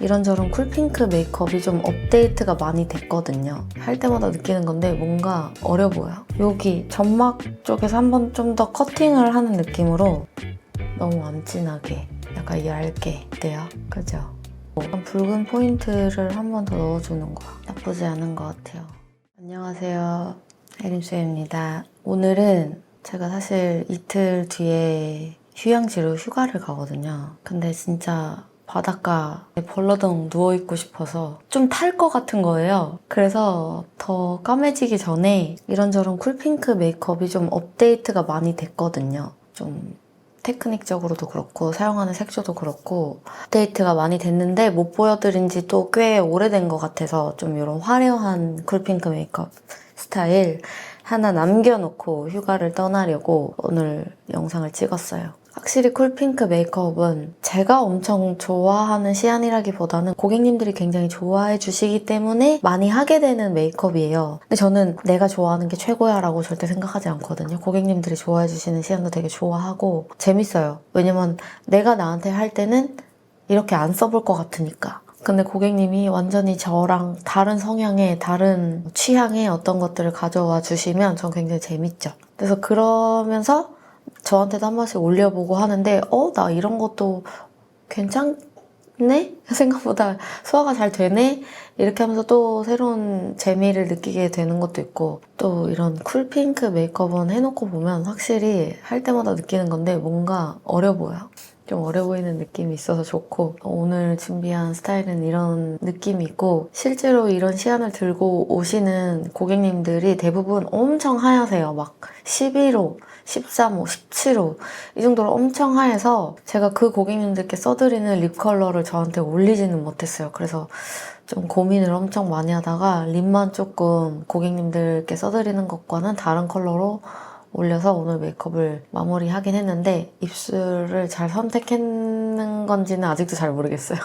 이런저런 쿨핑크 메이크업이 좀 업데이트가 많이 됐거든요. 할 때마다 느끼는 건데 뭔가 어려 보여요. 여기 점막 쪽에서 한번 좀 더 커팅을 하는 느낌으로 너무 안 진하게 약간 얇게 돼요. 그죠? 약간 붉은 포인트를 한 번 더 넣어주는 거야. 나쁘지 않은 것 같아요. 안녕하세요. 혜림쌤입니다. 오늘은 제가 사실 이틀 뒤에 휴양지로 휴가를 가거든요. 근데 진짜 바닷가에 벌러덩 누워있고 싶어서 좀 탈 것 같은 거예요. 그래서 더 까매지기 전에 이런저런 쿨핑크 메이크업이 좀 업데이트가 많이 됐거든요. 좀 테크닉적으로도 그렇고 사용하는 색조도 그렇고 업데이트가 많이 됐는데 못 보여드린 지 또 꽤 오래된 것 같아서 좀 이런 화려한 쿨핑크 메이크업 스타일 하나 남겨놓고 휴가를 떠나려고 오늘 영상을 찍었어요. 확실히 쿨핑크 메이크업은 제가 엄청 좋아하는 시안이라기보다는 고객님들이 굉장히 좋아해 주시기 때문에 많이 하게 되는 메이크업이에요. 근데 저는 내가 좋아하는 게 최고야 라고 절대 생각하지 않거든요. 고객님들이 좋아해 주시는 시안도 되게 좋아하고 재밌어요. 왜냐면 내가 나한테 할 때는 이렇게 안 써볼 것 같으니까. 근데 고객님이 완전히 저랑 다른 성향의 다른 취향의 어떤 것들을 가져와 주시면 전 굉장히 재밌죠. 그래서 그러면서 저한테도 한 번씩 올려보고 하는데 나 이런 것도 괜찮네? 생각보다 소화가 잘 되네? 이렇게 하면서 또 새로운 재미를 느끼게 되는 것도 있고 또 이런 쿨핑크 메이크업은 해놓고 보면 확실히 할 때마다 느끼는 건데 뭔가 어려 보여. 좀 어려 보이는 느낌이 있어서 좋고 오늘 준비한 스타일은 이런 느낌이 있고 실제로 이런 시안을 들고 오시는 고객님들이 대부분 엄청 하얗세요. 막 11호, 13호, 17호 이 정도로 엄청 하얘서 제가 그 고객님들께 써드리는 립 컬러를 저한테 올리지는 못했어요. 그래서 좀 고민을 엄청 많이 하다가 립만 조금 고객님들께 써드리는 것과는 다른 컬러로 올려서 오늘 메이크업을 마무리하긴 했는데 입술을 잘 선택했는 건지는 아직도 잘 모르겠어요.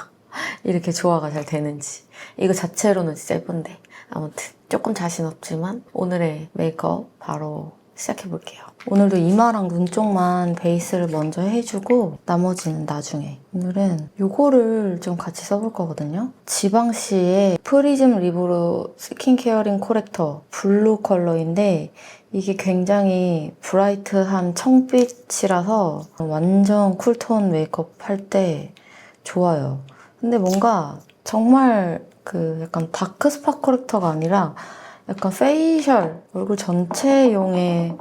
이렇게 조화가 잘 되는지. 이거 자체로는 진짜 예쁜데 아무튼 조금 자신 없지만 오늘의 메이크업 바로 시작해볼게요. 오늘도 이마랑 눈 쪽만 베이스를 먼저 해주고 나머지는 나중에. 오늘은 이거를 좀 같이 써볼 거거든요. 지방시의 프리즘 리브로 스킨케어링 코렉터 블루 컬러인데 이게 굉장히 브라이트한 청빛이라서 완전 쿨톤 메이크업 할 때 좋아요. 근데 뭔가 정말 그 약간 다크 스팟 코렉터가 아니라 약간 페이셜, 얼굴 전체용의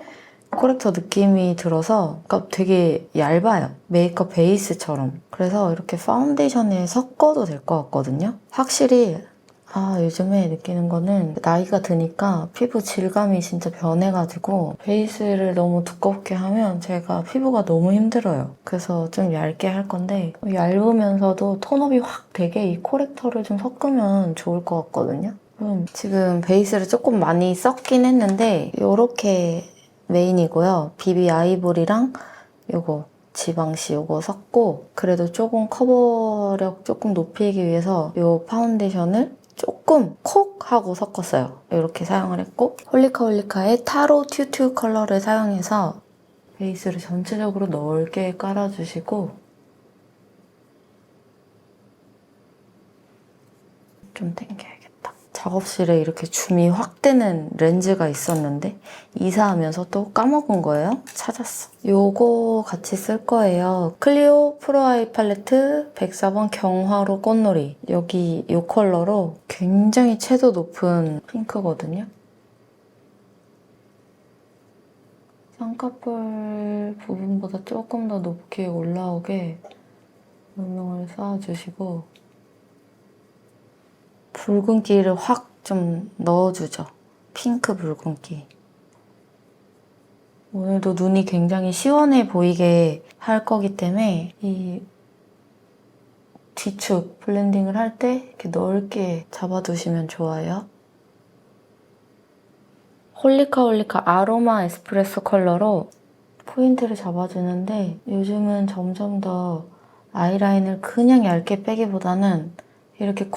코렉터 느낌이 들어서 그러니까 되게 얇아요. 메이크업 베이스처럼. 그래서 이렇게 파운데이션에 섞어도 될 것 같거든요. 확실히 요즘에 느끼는 거는 나이가 드니까 피부 질감이 진짜 변해가지고 베이스를 너무 두껍게 하면 제가 피부가 너무 힘들어요. 그래서 좀 얇게 할 건데 얇으면서도 톤업이 확 되게 이 코렉터를 좀 섞으면 좋을 것 같거든요. 지금 베이스를 조금 많이 썼긴 했는데 이렇게 메인이고요. 비비 아이보리랑 요거 지방시 요거 섞고 그래도 조금 커버력 조금 높이기 위해서 요 파운데이션을 조금 콕 하고 섞었어요. 이렇게 사용을 했고 홀리카홀리카의 타로 튜튜 컬러를 사용해서 베이스를 전체적으로 넓게 깔아주시고 좀 당겨야겠다. 작업실에 이렇게 줌이 확 되는 렌즈가 있었는데 이사하면서 또 까먹은 거예요. 찾았어. 요거 같이 쓸 거예요. 클리오 프로아이 팔레트 104번 경화로 꽃놀이. 여기 요 컬러로 굉장히 채도 높은 핑크거든요. 쌍꺼풀 부분보다 조금 더 높게 올라오게 음영을 쌓아주시고 붉은기를 확 좀 넣어주죠. 핑크 붉은기. 오늘도 눈이 굉장히 시원해 보이게 할 거기 때문에 이 뒤축 블렌딩을 할 때 이렇게 넓게 잡아두시면 좋아요. 홀리카홀리카 아로마 에스프레소 컬러로 포인트를 잡아주는데 요즘은 점점 더 아이라인을 그냥 얇게 빼기보다는 이렇게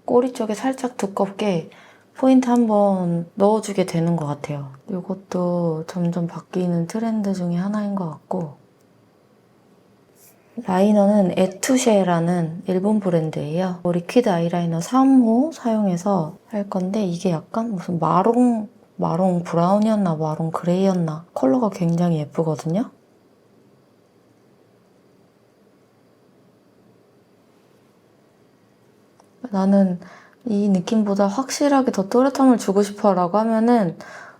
꼬리 쪽에 살짝 두껍게 포인트 한번 넣어주게 되는 것 같아요. 이것도 점점 바뀌는 트렌드 중에 하나인 것 같고 라이너는 에투쉐라는 일본 브랜드예요. 리퀴드 아이라이너 3호 사용해서 할 건데 이게 약간 무슨 마롱 브라운이었나 마롱 그레이였나 컬러가 굉장히 예쁘거든요. 나는 이 느낌보다 확실하게 더 또렷함을 주고 싶어 라고 하면은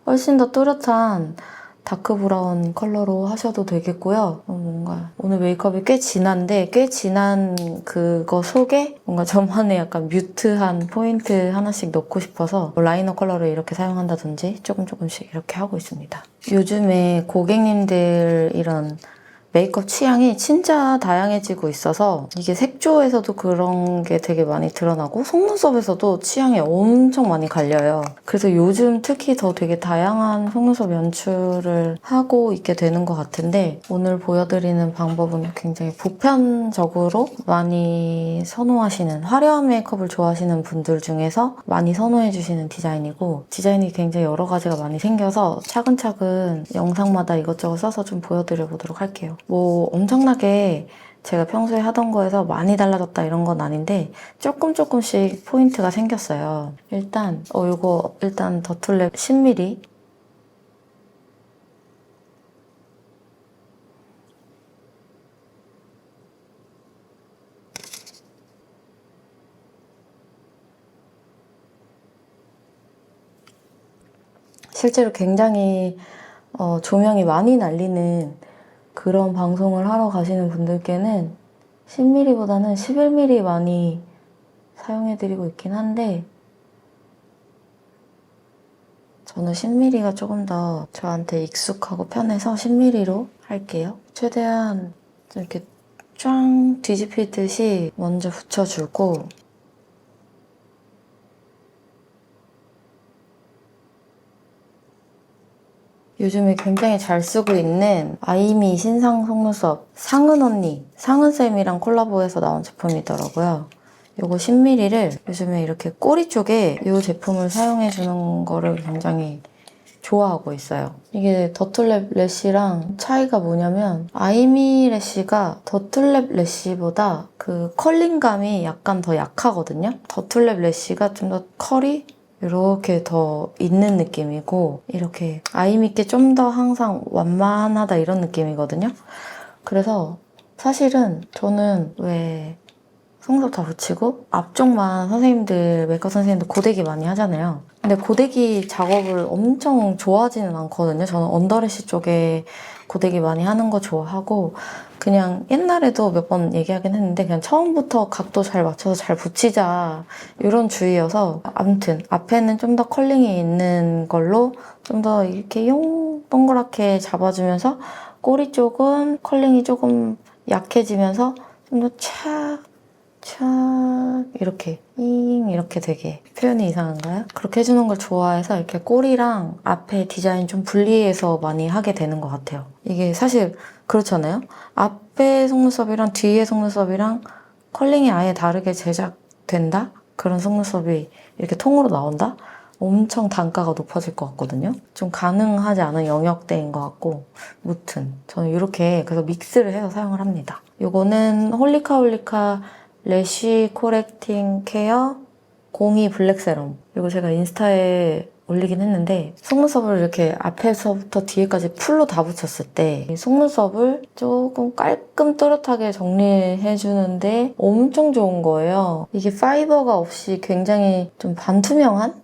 훨씬 더 또렷한 다크 브라운 컬러로 하셔도 되겠고요. 뭔가 오늘 메이크업이 꽤 진한데 꽤 진한 그거 속에 뭔가 저만의 약간 뮤트한 포인트 하나씩 넣고 싶어서 라이너 컬러를 이렇게 사용한다든지 조금씩 이렇게 하고 있습니다. 요즘에 고객님들 이런 메이크업 취향이 진짜 다양해지고 있어서 이게 색조에서도 그런 게 되게 많이 드러나고 속눈썹에서도 취향이 엄청 많이 갈려요. 그래서 요즘 특히 더 되게 다양한 속눈썹 연출을 하고 있게 되는 것 같은데 오늘 보여드리는 방법은 굉장히 보편적으로 많이 선호하시는 화려한 메이크업을 좋아하시는 분들 중에서 많이 선호해주시는 디자인이고 디자인이 굉장히 여러 가지가 많이 생겨서 차근차근 영상마다 이것저것 써서 좀 보여드려 보도록 할게요. 뭐 엄청나게 제가 평소에 하던 거에서 많이 달라졌다 이런 건 아닌데 조금씩 포인트가 생겼어요. 일단 이거 일단 더툴랩 10mm 실제로 굉장히 조명이 많이 날리는 그런 방송을 하러 가시는 분들께는 10mm보다는 11mm 많이 사용해드리고 있긴 한데 저는 10mm가 조금 더 저한테 익숙하고 편해서 10mm로 할게요. 최대한 이렇게 쫙 뒤집히듯이 먼저 붙여주고 요즘에 굉장히 잘 쓰고 있는 아이미 신상 속눈썹 상은쌤이랑 콜라보해서 나온 제품이더라고요. 요거 10mm를 요즘에 이렇게 꼬리 쪽에 이 제품을 사용해주는 거를 굉장히 좋아하고 있어요. 이게 더툴랩 래쉬랑 차이가 뭐냐면 아이미 래쉬가 더툴랩 래쉬보다 그 컬링감이 약간 더 약하거든요. 더툴랩 래쉬가 좀 더 컬이 이렇게 더 있는 느낌이고 이렇게 아이미께 좀 더 항상 완만하다 이런 느낌이거든요. 그래서 사실은 저는 왜 속눈썹 다 붙이고 앞쪽만 선생님들 메이크업 선생님들 고데기 많이 하잖아요. 근데 고데기 작업을 엄청 좋아하지는 않거든요. 저는 언더래쉬 쪽에 고데기 많이 하는 거 좋아하고 그냥 옛날에도 몇 번 얘기하긴 했는데 그냥 처음부터 각도 잘 맞춰서 잘 붙이자 이런 주의여서 아무튼 앞에는 좀 더 컬링이 있는 걸로 좀 더 이렇게 용 동그랗게 잡아주면서 꼬리 쪽은 컬링이 조금 약해지면서 좀 더 착 이렇게 되게 표현이 이상한가요? 그렇게 해주는 걸 좋아해서 이렇게 꼬리랑 앞에 디자인 좀 분리해서 많이 하게 되는 것 같아요. 이게 사실 그렇잖아요? 앞에 속눈썹이랑 뒤에 속눈썹이랑 컬링이 아예 다르게 제작된다? 그런 속눈썹이 이렇게 통으로 나온다? 엄청 단가가 높아질 것 같거든요? 좀 가능하지 않은 영역대인 것 같고 무튼 저는 이렇게 그래서 믹스를 해서 사용을 합니다. 요거는 홀리카 래쉬 코렉팅 케어 02 블랙 세럼. 이거 제가 인스타에 올리긴 했는데 속눈썹을 이렇게 앞에서부터 뒤에까지 풀로 다 붙였을 때 속눈썹을 조금 깔끔 또렷하게 정리해주는데 엄청 좋은 거예요. 이게 파이버가 없이 굉장히 좀 반투명한?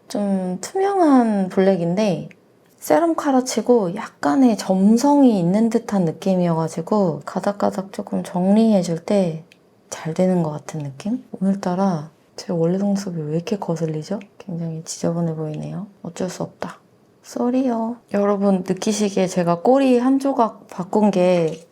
좀 투명한 블랙인데 세럼 카라치고 약간의 점성이 있는 듯한 느낌이어가지고 가닥가닥 조금 정리해줄 때 잘 되는 것 같은 느낌? 오늘따라 제 원래 속눈썹이 왜 이렇게 거슬리죠? 굉장히 지저분해 보이네요. 어쩔 수 없다. 쏘리요. 여러분 느끼시기에 제가 꼬리 한 조각 바꾼 게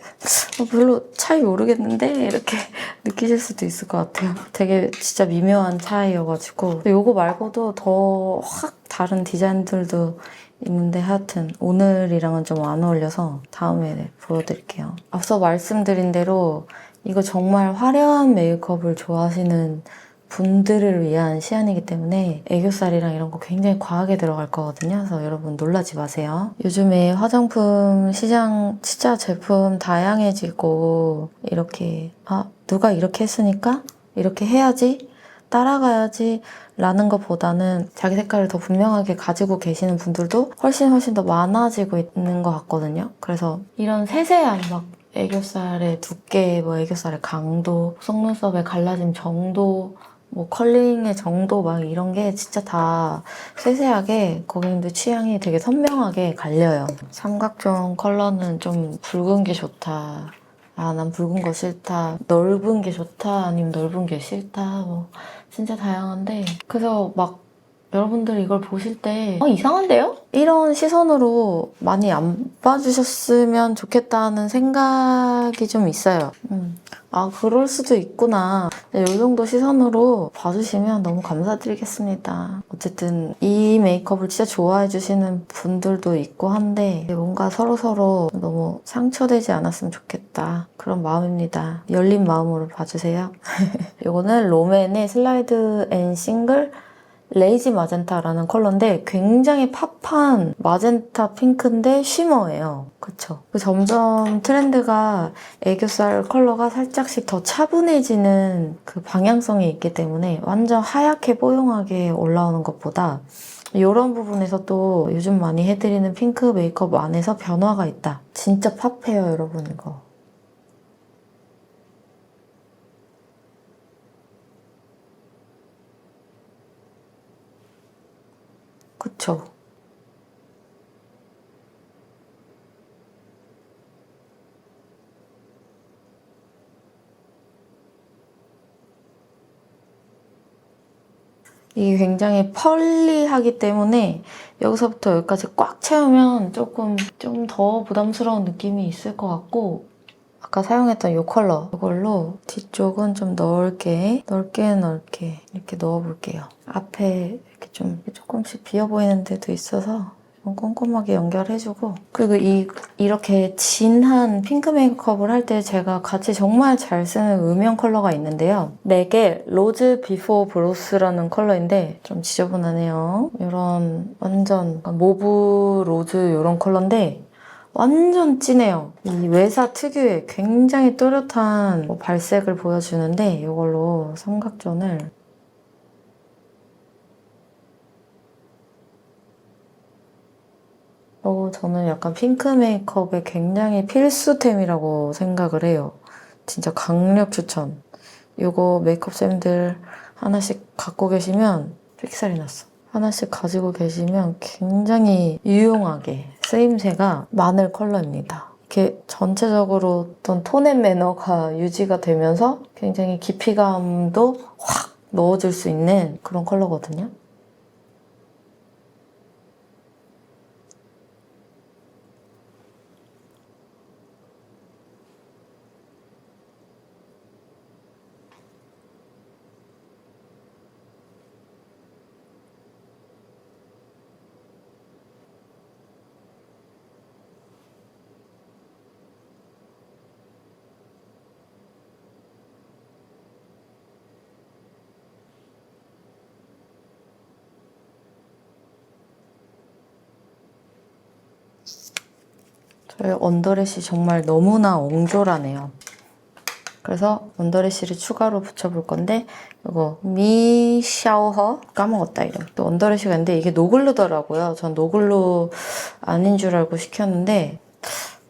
별로 차이 모르겠는데? 이렇게 느끼실 수도 있을 것 같아요. 되게 진짜 미묘한 차이여가지고 요거 말고도 더 확 다른 디자인들도 있는데 하여튼 오늘이랑은 좀 안 어울려서 다음에 보여드릴게요. 앞서 말씀드린 대로 이거 정말 화려한 메이크업을 좋아하시는 분들을 위한 시안이기 때문에 애교살이랑 이런 거 굉장히 과하게 들어갈 거거든요. 그래서 여러분 놀라지 마세요. 요즘에 화장품 시장 진짜 제품 다양해지고 이렇게 누가 이렇게 했으니까 이렇게 해야지 따라가야지 라는 것보다는 자기 색깔을 더 분명하게 가지고 계시는 분들도 훨씬 더 많아지고 있는 것 같거든요. 그래서 이런 세세한 막 애교살의 두께, 뭐 애교살의 강도, 속눈썹의 갈라짐 정도, 뭐 컬링의 정도 막 이런 게 진짜 다 세세하게 고객님들 취향이 되게 선명하게 갈려요. 삼각존 컬러는 좀 붉은 게 좋다. 난 붉은 거 싫다. 넓은 게 좋다. 아니면 넓은 게 싫다. 뭐 진짜 다양한데 그래서 막 여러분들 이걸 보실 때 이상한데요? 이런 시선으로 많이 안 봐주셨으면 좋겠다는 생각이 좀 있어요. 그럴 수도 있구나. 이 정도 시선으로 봐주시면 너무 감사드리겠습니다. 어쨌든 이 메이크업을 진짜 좋아해 주시는 분들도 있고 한데 뭔가 서로서로 너무 상처되지 않았으면 좋겠다. 그런 마음입니다. 열린 마음으로 봐주세요. 이거는 롬앤의 슬라이드 앤 싱글 레이지 마젠타라는 컬러인데 굉장히 팝한 마젠타 핑크인데 쉬머예요. 그쵸? 점점 트렌드가 애교살 컬러가 살짝씩 더 차분해지는 그 방향성이 있기 때문에 완전 하얗게 뽀용하게 올라오는 것보다 이런 부분에서 또 요즘 많이 해드리는 핑크 메이크업 안에서 변화가 있다. 진짜 팝해요, 여러분 이거. 그쵸? 이게 굉장히 펄리하기 때문에 여기서부터 여기까지 꽉 채우면 조금 좀 더 부담스러운 느낌이 있을 것 같고 아까 사용했던 이 컬러 이걸로 뒤쪽은 좀 넓게 이렇게 넣어볼게요. 앞에 이렇게 좀 조금씩 비어 보이는 데도 있어서 좀 꼼꼼하게 연결해주고 그리고 이렇게 진한 핑크 메이크업을 할 때 제가 같이 정말 잘 쓰는 음영 컬러가 있는데요. 맥의 로즈 비포 브로스라는 컬러인데 좀 지저분하네요. 이런 완전 모브 로즈 이런 컬러인데 완전 진해요. 이 외사 특유의 굉장히 또렷한 발색을 보여주는데 이걸로 삼각존을 저는 약간 핑크 메이크업의 굉장히 필수템이라고 생각을 해요. 진짜 강력 추천. 이거 메이크업쌤들 하나씩 갖고 계시면 픽살이 났어. 하나씩 가지고 계시면 굉장히 유용하게 쓰임새가 많을 컬러입니다. 이렇게 전체적으로 어떤 톤앤 매너가 유지가 되면서 굉장히 깊이감도 확 넣어줄 수 있는 그런 컬러거든요. 저의 언더래쉬 정말 너무나 옹졸하네요. 그래서 언더래쉬를 추가로 붙여볼 건데 이거 미샤오허 까먹었다 이름. 또 언더래쉬가 있는데 이게 노글루더라고요. 전 노글루 아닌 줄 알고 시켰는데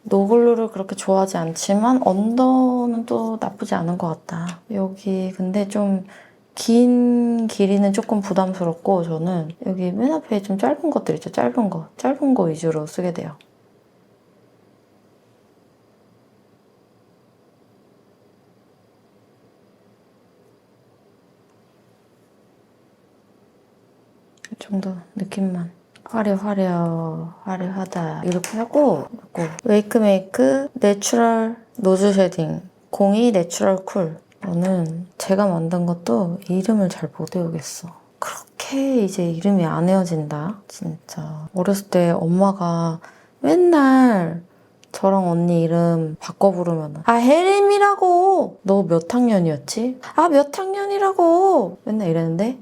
노글루를 그렇게 좋아하지 않지만 언더는 또 나쁘지 않은 것 같다. 여기 근데 좀 긴 길이는 조금 부담스럽고 저는 여기 맨 앞에 좀 짧은 것들 있죠. 짧은 거 위주로 쓰게 돼요. 이 정도 느낌만. 화려하다 이렇게 하고 웨이크메이크 내추럴 노즈 쉐딩 02 내추럴 쿨. 이거는 제가 만든 것도 이름을 잘 못 외우겠어. 그렇게 이제 이름이 안 외워진다. 진짜 어렸을 때 엄마가 맨날 저랑 언니 이름 바꿔 부르면 아 혜림이라고! 너 몇 학년이었지? 아 몇 학년이라고! 맨날 이랬는데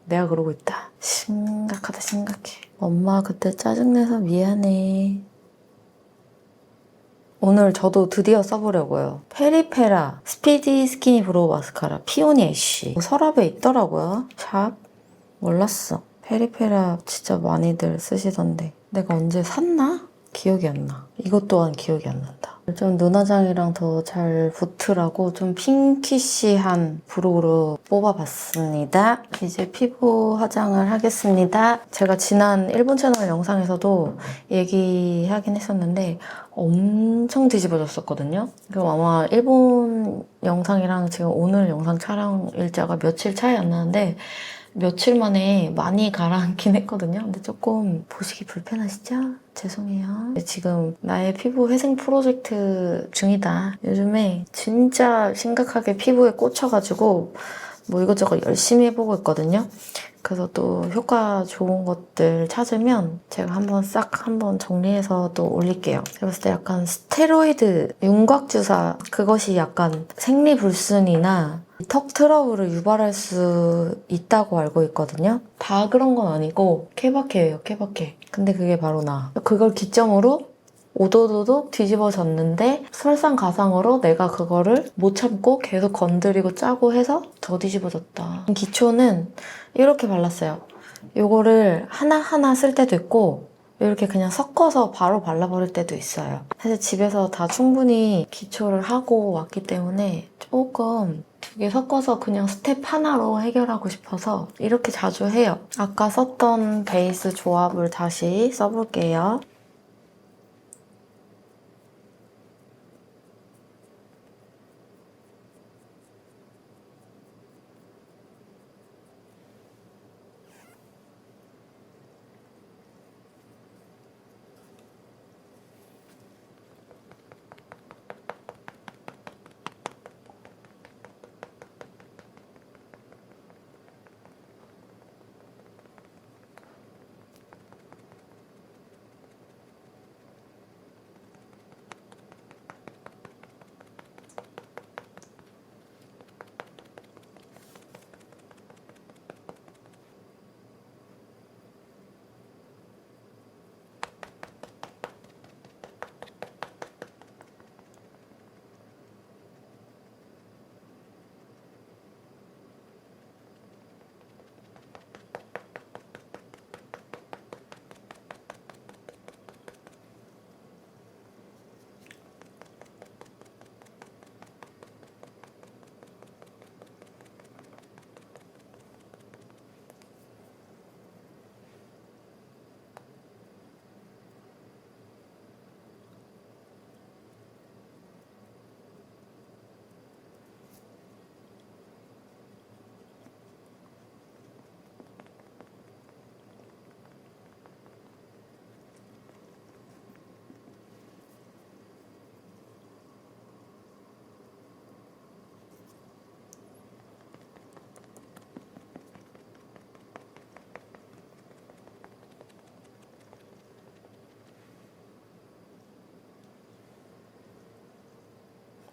내가 그러고 있다. 심각하다 심각해. 엄마 그때 짜증내서 미안해. 오늘 저도 드디어 써보려고요. 페리페라 스피디 스키니 브로우 마스카라 피오니 애쉬 서랍에 있더라고요. 샵 몰랐어. 페리페라 진짜 많이들 쓰시던데 내가 언제 샀나? 기억이 안 나. 이것 또한 기억이 안 난다. 좀 눈화장이랑 더 잘 붙으라고 좀 핑키시한 브로우로 뽑아봤습니다. 이제 피부 화장을 하겠습니다. 제가 지난 일본 채널 영상에서도 얘기하긴 했었는데 엄청 뒤집어졌었거든요. 그럼 아마 일본 영상이랑 지금 오늘 영상 촬영 일자가 며칠 차이 안 나는데 며칠 만에 많이 가라앉긴 했거든요. 근데 조금 보시기 불편하시죠? 죄송해요. 지금 나의 피부 회생 프로젝트 중이다. 요즘에 진짜 심각하게 피부에 꽂혀가지고 뭐 이것저것 열심히 해보고 있거든요. 그래서 또 효과 좋은 것들 찾으면 제가 한번 정리해서 또 올릴게요. 제가 봤을 때 약간 스테로이드, 윤곽주사 그것이 약간 생리불순이나 턱 트러블을 유발할 수 있다고 알고 있거든요. 다 그런 건 아니고 케바케예요, 케바케. 근데 그게 바로 나. 그걸 기점으로 오도도독 뒤집어졌는데 설상가상으로 내가 그거를 못 참고 계속 건드리고 짜고 해서 더 뒤집어졌다. 기초는 이렇게 발랐어요. 이거를 하나하나 쓸 때도 있고 이렇게 그냥 섞어서 바로 발라버릴 때도 있어요. 사실 집에서 다 충분히 기초를 하고 왔기 때문에 조금 두 개 섞어서 그냥 스텝 하나로 해결하고 싶어서 이렇게 자주 해요. 아까 썼던 베이스 조합을 다시 써볼게요.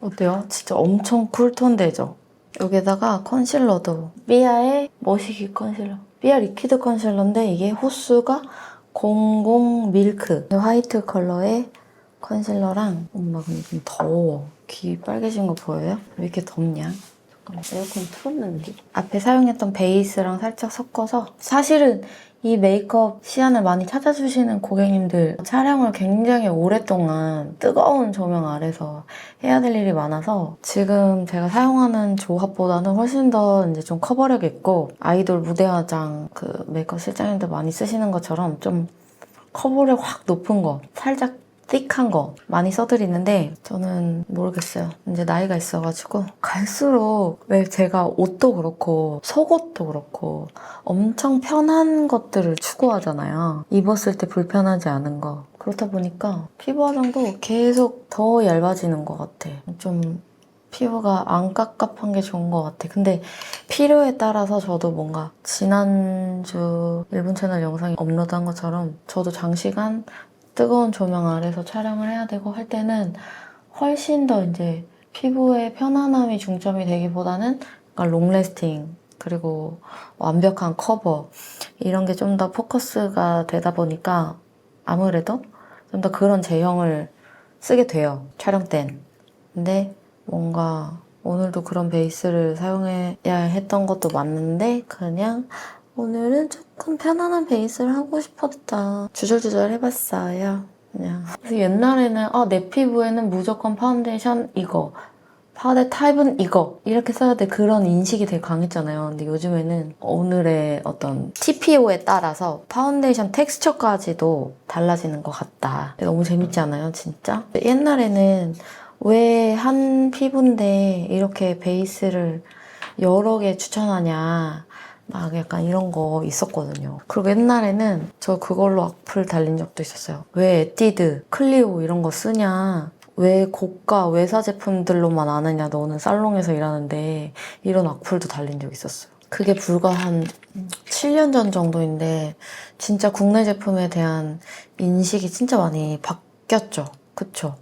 어때요? 진짜 엄청 쿨톤 되죠? 여기다가 컨실러도 삐아의 머시기 컨실러 삐아 리퀴드 컨실러인데 이게 호수가 00 밀크 화이트 컬러의 컨실러랑 엄마 근데 좀 더워. 귀 빨개진 거 보여요? 왜 이렇게 덥냐? 잠깐만 에어컨 틀었는데? 앞에 사용했던 베이스랑 살짝 섞어서 사실은 이 메이크업 시안을 많이 찾아주시는 고객님들 촬영을 굉장히 오랫동안 뜨거운 조명 아래서 해야 될 일이 많아서 지금 제가 사용하는 조합보다는 훨씬 더 이제 좀 커버력 있고 아이돌 무대 화장 그 메이크업 실장님들 많이 쓰시는 것처럼 좀 커버력 확 높은 거 살짝 띡한 거 많이 써드리는데 저는 모르겠어요. 이제 나이가 있어가지고 갈수록 왜 제가 옷도 그렇고 속옷도 그렇고 엄청 편한 것들을 추구하잖아요. 입었을 때 불편하지 않은 거. 그렇다 보니까 피부 화장도 계속 더 얇아지는 것 같아. 좀 피부가 안 깝깝한 게 좋은 것 같아. 근데 필요에 따라서 저도 뭔가 지난주 일본 채널 영상에 업로드한 것처럼 저도 장시간 뜨거운 조명 아래서 촬영을 해야 되고 할 때는 훨씬 더 이제 피부의 편안함이 중점이 되기보다는 약간 롱래스팅 그리고 완벽한 커버 이런 게 좀 더 포커스가 되다 보니까 아무래도 좀 더 그런 제형을 쓰게 돼요, 촬영 땐. 근데 뭔가 오늘도 그런 베이스를 사용해야 했던 것도 맞는데 그냥 오늘은 조금 편안한 베이스를 하고 싶었다. 주절주절 해봤어요. 그냥. 그래서 옛날에는 내 피부에는 무조건 파운데이션 이거, 파우더 타입은 이거 이렇게 써야 돼 그런 인식이 되게 강했잖아요. 근데 요즘에는 오늘의 어떤 TPO에 따라서 파운데이션 텍스처까지도 달라지는 것 같다. 너무 재밌지 않아요, 진짜? 옛날에는 왜 한 피부인데 이렇게 베이스를 여러 개 추천하냐 막 약간 이런 거 있었거든요. 그리고 옛날에는 저 그걸로 악플 달린 적도 있었어요. 왜 에뛰드, 클리오 이런 거 쓰냐, 왜 고가 외사 제품들로만 아느냐, 너는 살롱에서 일하는데, 이런 악플도 달린 적 있었어요. 그게 불과 한 7년 전 정도인데 진짜 국내 제품에 대한 인식이 진짜 많이 바뀌었죠. 그쵸?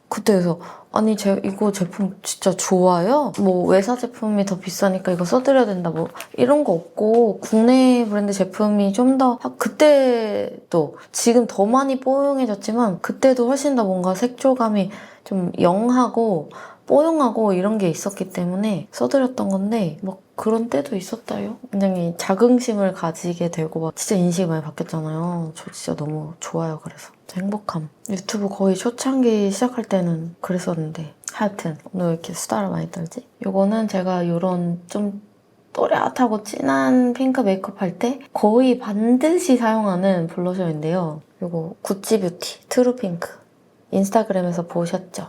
그때에서 아니 이거 제품 진짜 좋아요? 뭐 외사 제품이 더 비싸니까 이거 써드려야 된다 뭐 이런 거 없고 국내 브랜드 제품이 좀 더 그때도 지금 더 많이 뽀용해졌지만 그때도 훨씬 더 뭔가 색조감이 좀 영하고 뽀용하고 이런 게 있었기 때문에 써드렸던 건데 막 그런 때도 있었다요. 굉장히 자긍심을 가지게 되고 막 진짜 인식이 많이 바뀌었잖아요. 저 진짜 너무 좋아요. 그래서 행복함. 유튜브 거의 초창기 시작할 때는 그랬었는데 하여튼 오늘 왜 이렇게 수다를 많이 떨지? 요거는 제가 요런 좀 또렷하고 진한 핑크 메이크업 할 때 거의 반드시 사용하는 블러셔인데요. 요거 구찌 뷰티 트루 핑크 인스타그램에서 보셨죠?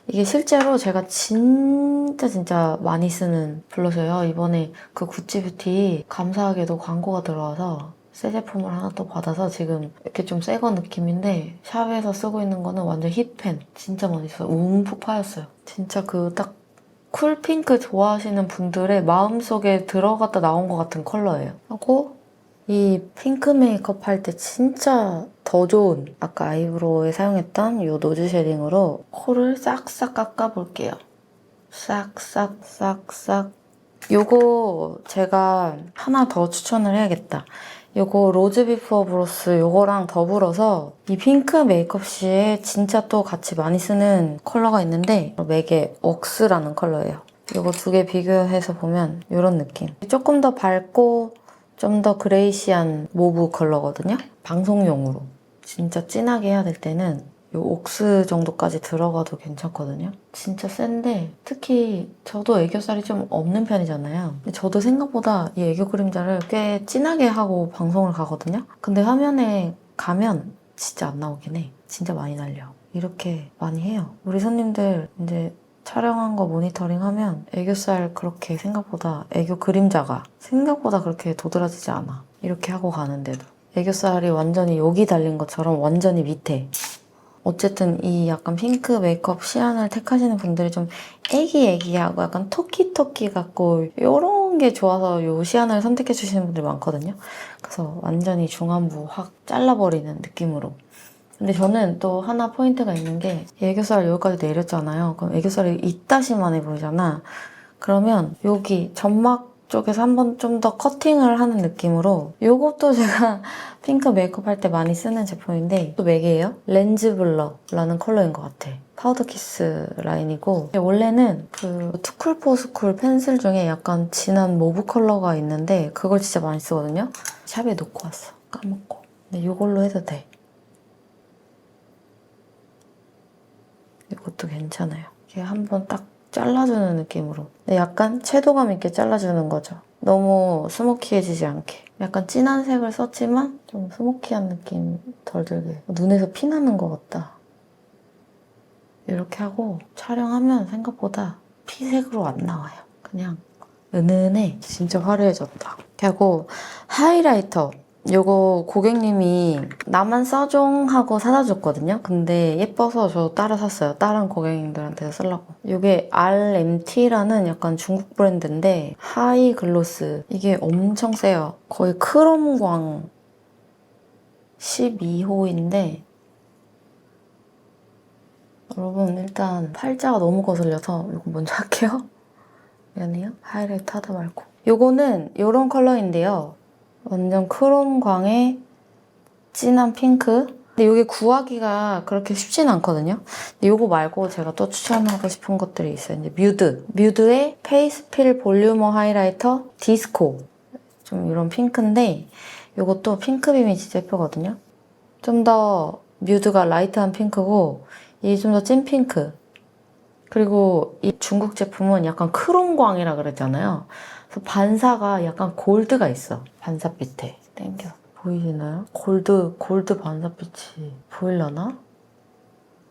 이게 실제로 제가 진짜 많이 쓰는 블러셔예요. 이번에 그 구찌 뷰티 감사하게도 광고가 들어와서 새 제품을 하나 또 받아서 지금 이렇게 좀 새 거 느낌인데 샵에서 쓰고 있는 거는 완전 힙펜. 진짜 많이 써요. 움푹 파였어요. 진짜 그 딱 쿨핑크 좋아하시는 분들의 마음속에 들어갔다 나온 것 같은 컬러예요. 하고 이 핑크 메이크업 할 때 진짜 더 좋은 아까 아이브로우에 사용했던 이 노즈 쉐딩으로 코를 싹싹 깎아볼게요. 싹싹싹싹. 요거 제가 하나 더 추천을 해야겠다. 요거 로즈 비포 브로스 요거랑 더불어서 이 핑크 메이크업 시에 진짜 또 같이 많이 쓰는 컬러가 있는데 맥의 웍스라는 컬러예요. 요거 두 개 비교해서 보면 요런 느낌. 조금 더 밝고 좀 더 그레이시한 모브 컬러거든요. 방송용으로. 진짜 진하게 해야 될 때는 이 옥스 정도까지 들어가도 괜찮거든요. 진짜 센데 특히 저도 애교살이 좀 없는 편이잖아요. 근데 저도 생각보다 이 애교 그림자를 꽤 진하게 하고 방송을 가거든요. 근데 화면에 가면 진짜 안 나오긴 해. 진짜 많이 날려. 이렇게 많이 해요. 우리 손님들 이제 촬영한 거 모니터링 하면 애교살 그렇게 생각보다 애교 그림자가 생각보다 그렇게 도드라지지 않아. 이렇게 하고 가는데도. 애교살이 완전히 여기 달린 것처럼 완전히 밑에. 어쨌든 이 약간 핑크 메이크업 시안을 택하시는 분들이 좀 애기애기하고 약간 토끼토끼 같고 이런 게 좋아서 이 시안을 선택해 주시는 분들이 많거든요. 그래서 완전히 중안부 확 잘라버리는 느낌으로. 근데 저는 또 하나 포인트가 있는 게 애교살 여기까지 내렸잖아요. 그럼 애교살이 이따시만해 보이잖아. 그러면 여기 점막 쪽에서 한번 좀 더 커팅을 하는 느낌으로 이것도 제가 핑크 메이크업 할 때 많이 쓰는 제품인데 또 맥이에요. 렌즈 블러라는 컬러인 것 같아. 파우더 키스 라인이고 원래는 그 투쿨포스쿨 펜슬 중에 약간 진한 모브 컬러가 있는데 그걸 진짜 많이 쓰거든요. 샵에 놓고 왔어. 까먹고. 근데 이걸로 해도 돼. 이것도 괜찮아요. 이게 한번 딱 잘라주는 느낌으로. 근데 약간 채도감 있게 잘라주는 거죠. 너무 스모키해지지 않게. 약간 진한 색을 썼지만 좀 스모키한 느낌 덜 들게. 눈에서 피 나는 것 같다. 이렇게 하고 촬영하면 생각보다 피색으로 안 나와요. 그냥 은은해. 진짜 화려해졌다. 이렇게 하고 하이라이터. 요거 고객님이 나만 써종 하고 사다 줬거든요. 근데 예뻐서 저 따라 샀어요. 다른 고객님들한테 쓰려고. 요게 RMT라는 약간 중국 브랜드인데 하이 글로스. 이게 엄청 세요. 거의 크롬광 12호인데 여러분 일단 팔자가 너무 거슬려서 이거 먼저 할게요. 미안해요. 하이라이트 하다 말고. 요거는 요런 컬러인데요. 완전 크롬광의 진한 핑크. 근데 이게 구하기가 그렇게 쉽진 않거든요. 근데 요거 말고 제가 또 추천하고 싶은 것들이 있어요. 이제 뮤드의 페이스필 볼륨어 하이라이터 디스코. 좀 이런 핑크인데 요것도 핑크빔이 진짜 예쁘거든요. 좀 더 뮤드가 라이트한 핑크고 이게 좀 더 찐 핑크. 그리고 이 중국 제품은 약간 크롬광이라 그랬잖아요. 그래서 반사가 약간 골드가 있어. 반사빛에. 땡겨. 보이시나요? 골드 반사빛이 보이려나?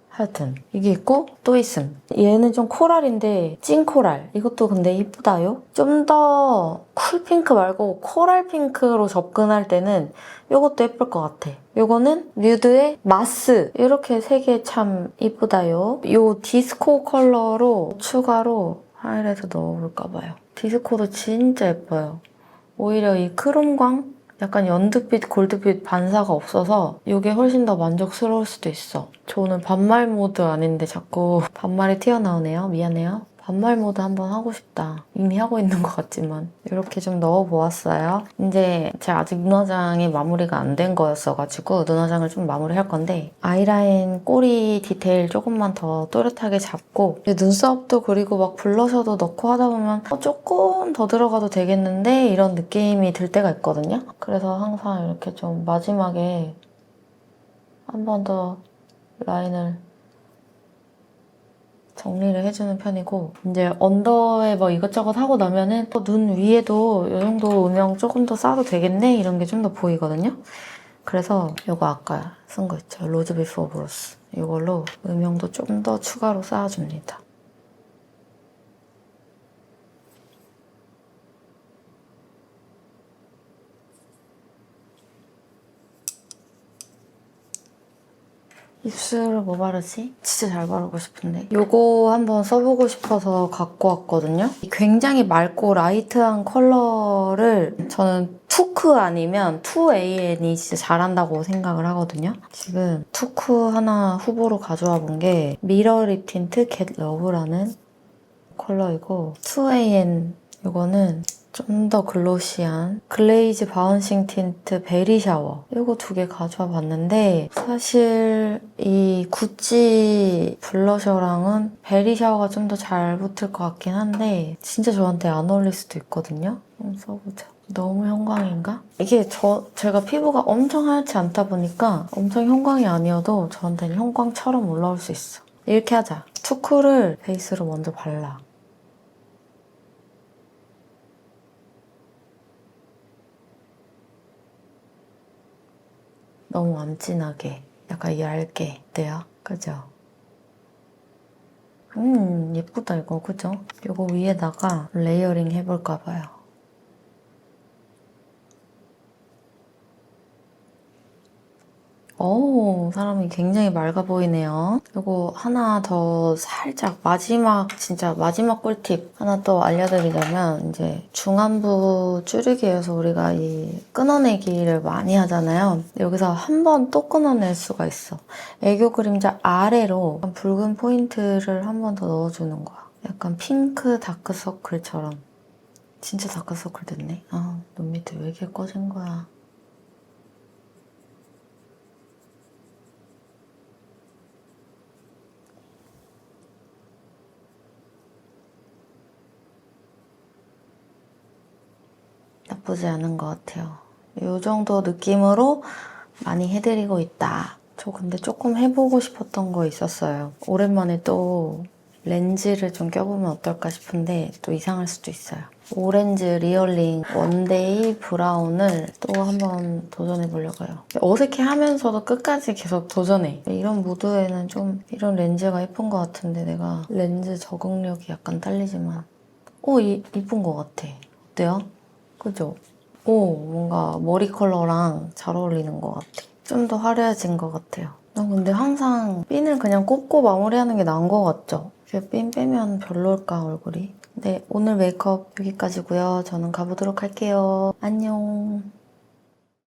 하여튼 이게 있고 또 있음. 얘는 좀 코랄인데 찐 코랄. 이것도 근데 이쁘다요? 좀 더 쿨핑크 말고 코랄 핑크로 접근할 때는 이것도 예쁠 것 같아. 이거는 뮤드의 마스. 이렇게 세 개 참 이쁘다요. 이 디스코 컬러로 추가로 하이라이트 넣어볼까 봐요. 디스코도 진짜 예뻐요. 오히려 이 크롬광? 약간 연두빛, 골드빛 반사가 없어서 이게 훨씬 더 만족스러울 수도 있어. 저는 반말 모드 아닌데 자꾸 반말이 튀어나오네요. 미안해요. 반말 모드 한번 하고 싶다. 이미 하고 있는 것 같지만 이렇게 좀 넣어보았어요. 이제 제가 아직 눈화장이 마무리가 안 된 거였어가지고 눈화장을 좀 마무리할 건데 아이라인 꼬리 디테일 조금만 더 또렷하게 잡고 눈썹도 그리고 막 블러셔도 넣고 하다 보면 조금 더 들어가도 되겠는데 이런 느낌이 들 때가 있거든요. 그래서 항상 이렇게 좀 마지막에 한 번 더 라인을 정리를 해주는 편이고 이제 언더에 뭐 이것저것 하고 나면은 또 눈 위에도 이 정도 음영 조금 더 쌓아도 되겠네? 이런 게 좀 더 보이거든요. 그래서 이거 아까 쓴 거 있죠. 로즈 비포 브로스. 이걸로 음영도 좀 더 추가로 쌓아줍니다. 입술을 뭐 바르지? 진짜 잘 바르고 싶은데 이거 한번 써보고 싶어서 갖고 왔거든요. 굉장히 맑고 라이트한 컬러를 저는 투크 아니면 2AN이 진짜 잘한다고 생각을 하거든요. 지금 투크 하나 후보로 가져와 본 게 미러 립 틴트 Get Love라는 컬러이고 2AN 이거는 좀 더 글로시한 글레이즈 바운싱 틴트 베리 샤워 이거 두 개 가져와 봤는데 사실 이 구찌 블러셔랑은 베리 샤워가 좀 더 잘 붙을 것 같긴 한데 진짜 저한테 안 어울릴 수도 있거든요. 한번 써보자. 너무 형광인가? 이게 제가 피부가 엄청 하얗지 않다 보니까 엄청 형광이 아니어도 저한테는 형광처럼 올라올 수 있어. 이렇게 하자. 투쿨을 베이스로 먼저 발라. 너무 안 진하게, 약간 얇게 돼요. 그죠? 예쁘다 이거, 그죠? 이거 위에다가 레이어링 해볼까 봐요. 오, 사람이 굉장히 맑아 보이네요. 이거 하나 더 살짝 진짜 마지막 꿀팁 하나 또 알려드리자면 이제 중안부 줄이기에서 우리가 이 끊어내기를 많이 하잖아요. 여기서 한 번 또 끊어낼 수가 있어. 애교 그림자 아래로 붉은 포인트를 한 번 더 넣어주는 거야. 약간 핑크 다크서클처럼. 진짜 다크서클 됐네. 아, 눈 밑에 왜 이렇게 꺼진 거야. 나쁘지 않은 것 같아요. 이 정도 느낌으로 많이 해드리고 있다. 저 근데 조금 해보고 싶었던 거 있었어요. 오랜만에 또 렌즈를 좀 껴보면 어떨까 싶은데 또 이상할 수도 있어요. 오렌지 리얼링 원데이 브라운을 또 한번 도전해보려고요. 어색해하면서도 끝까지 계속 도전해. 이런 무드에는 좀 이런 렌즈가 예쁜 것 같은데 내가 렌즈 적응력이 약간 딸리지만 이쁜 것 같아. 어때요? 그죠? 뭔가 머리 컬러랑 잘 어울리는 것 같아. 좀 더 화려해진 것 같아요. 난 근데 항상 핀을 그냥 꽂고 마무리하는 게 나은 것 같죠? 이렇게 핀 빼면 별로일까, 얼굴이? 네, 오늘 메이크업 여기까지고요. 저는 가보도록 할게요. 안녕.